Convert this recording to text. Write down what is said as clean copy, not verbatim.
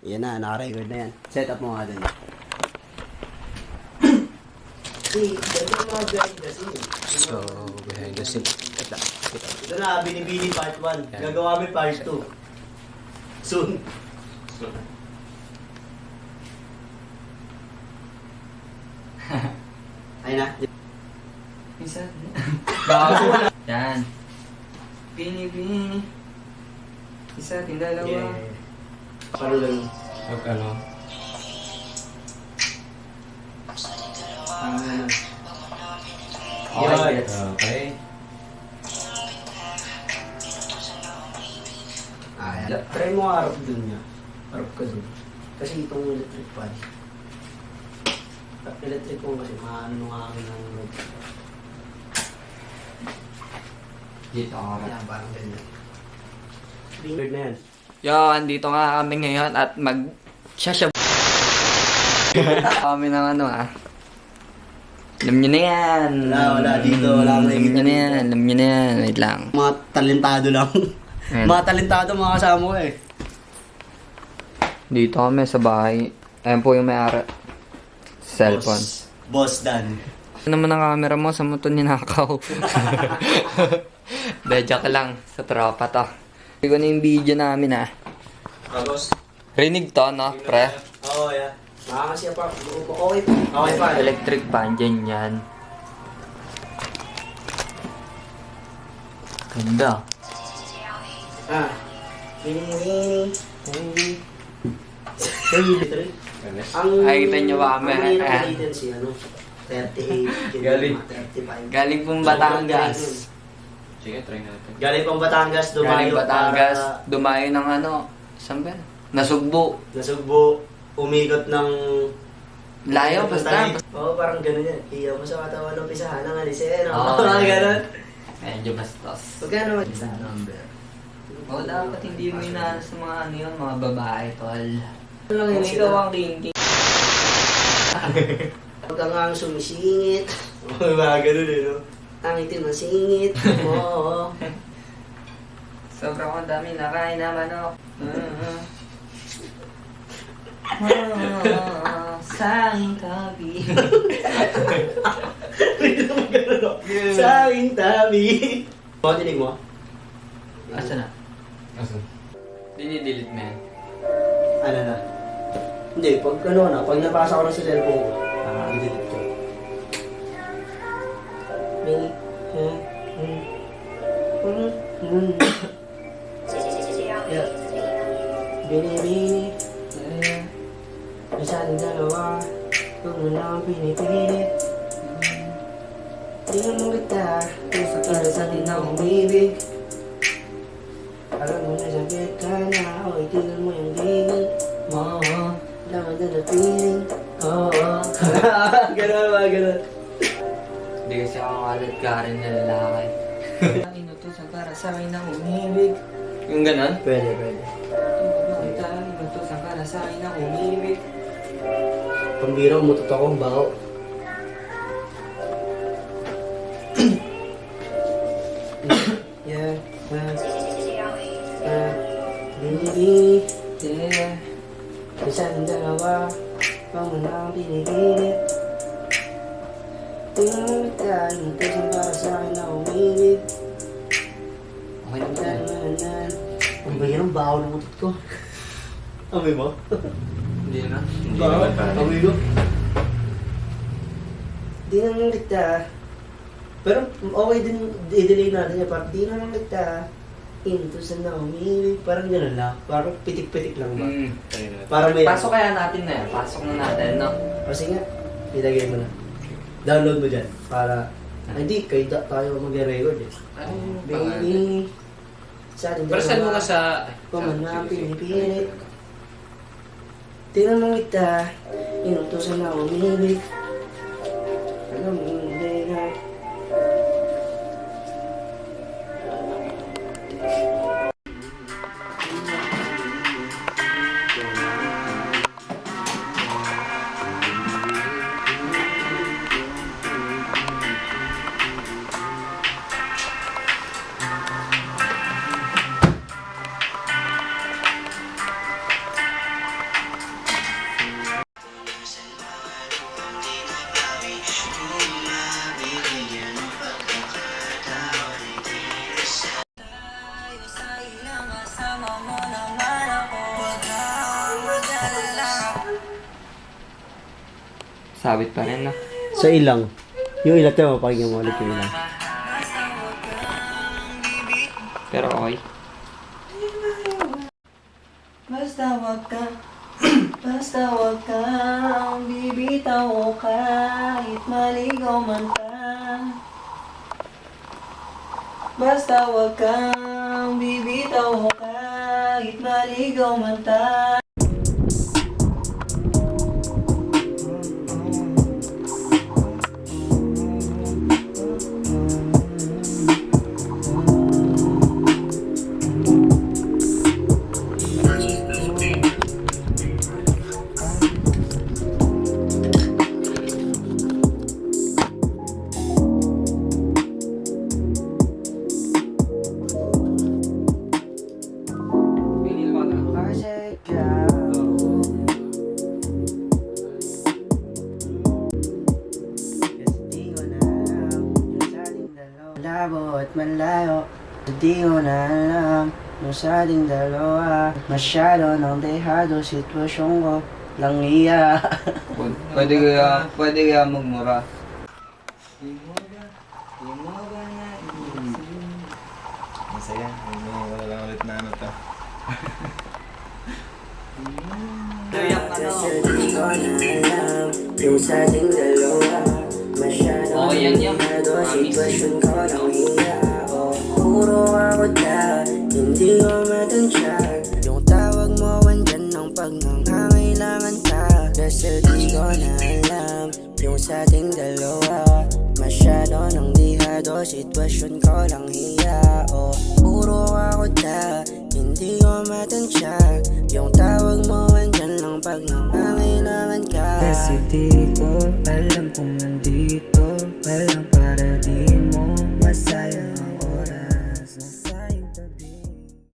Yan na, naka-record na yan. Set up mo nga dun. So, behind the scene. Ito na, Binibini part 1. Gagawa mo part 2. Soon. Ayun na. Isa. Bago. Yan. Bini. Isa, dalawa. Paano lang? Huwag ano. Okay. Okay. Ayan. Try mo harap dun niya. Harap ka dun. Kasi itong electric fan. Electric ko kasi maano nung hangin ng road. Dito ako. Ayan, parang ganyan. Record na yan. Yo, andito nga kami ngayon at mag-shashab. Kami ng ano Alam nyo na yan. Wala dito. Wala akong Alam nyo na yan. Alam nyo na yan. Wait lang. Mga talentado lang. Ayan. Mga talentado mga kasama ko eh. Dito kami sa bahay. Ayan po yung may-ari. Cellphone. Boss Dan. Ano naman ang camera mo? Sa mo ito ninakaw? Joke lang. Sa tropa to. Hindi ko na yung video namin Boss. Rinig to, no, pre? Oo, yeah. Nakakasya pa. Okay pa. Electric fan, dyan yan. Ganda. Mini. Ang Nakikita niyo ba kami? Ang hirap na latency, 38, Galing. 35. Galing pong Batangas. Sige, try natin. Galing pang Batangas, Galing dumayo Batangas. para Dumayo ng ano. Saan ba? Nasugbo. Nasugbo, umikot ng... Layo, basta. Oo, parang gano'n yan. Iyaw mo sa katawan ng pisahan ng alisin. Oo, Mga yan. gano'n. Medyo bastos. Pagkano mag... Number. O, dapat hindi mo inaano sa mga ano yun, mga babae, tol. Ano lang Kung yun ikaw sila? ang king. Huwag ka nga sumisingit. Oo, mga gano'n eh, no? Ang itim na singit. Oo. Sobrang ang dami nakain na manok. Sang tabi. Sa aking tabi. O, tinig mo? Asa na? Dinidelete mo yan. Ano na? Hindi, pag ano na, pag napasa ko na sa cellphone ko, i-delete ko. Yeah. Bini-bini. Isa't dalawa, kung mo na ang pinipilit. Tingnan mo kita, para sa atin na umibig. Alam mo na sakit ka na, o tingnan mo yung gigil. Oo. Laman na na feeling. Oo. Ganun ba, ganun. Hindi kasi ako kalat ka rin na lalaki. Inutusan para sa akin na umibig. Yung ganon? Pwede, pwede. Inutusan para sa akin na umibig. Pambira, umutot ako, bao. Yeah. Bini-bini. Yeah. Isang dalawa, pang mo na ang pinipilit. Tingnan mo kita, inutusan para sa akin na umibig. Okay naman yan. Ang bayang baho ng utot ko. Amoy mo? Hindi na. Hindi naman pare. Amoy ko? Di naman kita. Pero okay din, i-delay natin niya. Parang di naman kita. Inutusan na umibig. Parang gano'n lang. Parang pitik-pitik lang ba? Try natin. Parang may... Pasok kaya natin na yan. Pasok na natin, no? Kasi nga, ilagay mo na. Download mo dyan. Para... Ay, hindi. Kayo tayo mag-record eh. Baby. Sa atin Pero saan mo nga sa... Pamana, pinipilit. Tingnan mo kita, inutusan na umibig. Alam mo, hindi na. Sabit pa rin, no? Sa ilang. Yung ilang tayo, mapakinggan mo ulit yung ilang. Pero okay. Basta wag kang bibitaw o kahit maligaw man ka. Basta wag kang bibitaw o kahit maligaw man ka. Kasi ikaw kasi di ko na alam yung sa ating dalawa. Malabo at malayo, di ko na alam yung sa ating dalawa. Masyado nang dehado sitwasyon ko lang iya. Pwede kaya magmura. Masaya. Wala lang ulit na ano to. Kasi di ko na alam yung sa ating dalawa. Masyado Oh, yan, yan. dehado sitwasyon ko lang iya. Oh, puro ako na, hindi ko matansya. Yung tawag mo andyan ng pag nangangailangan ka. Kasi di ko na alam yung sa ating dalawa. Masyado nang dihado, sitwasyon ko lang hiya. Oh, puro ako na, hindi ko matansya. Yung tawag mo andyan lang pag nangangailangan ka. Kasi di ko alam kung nandito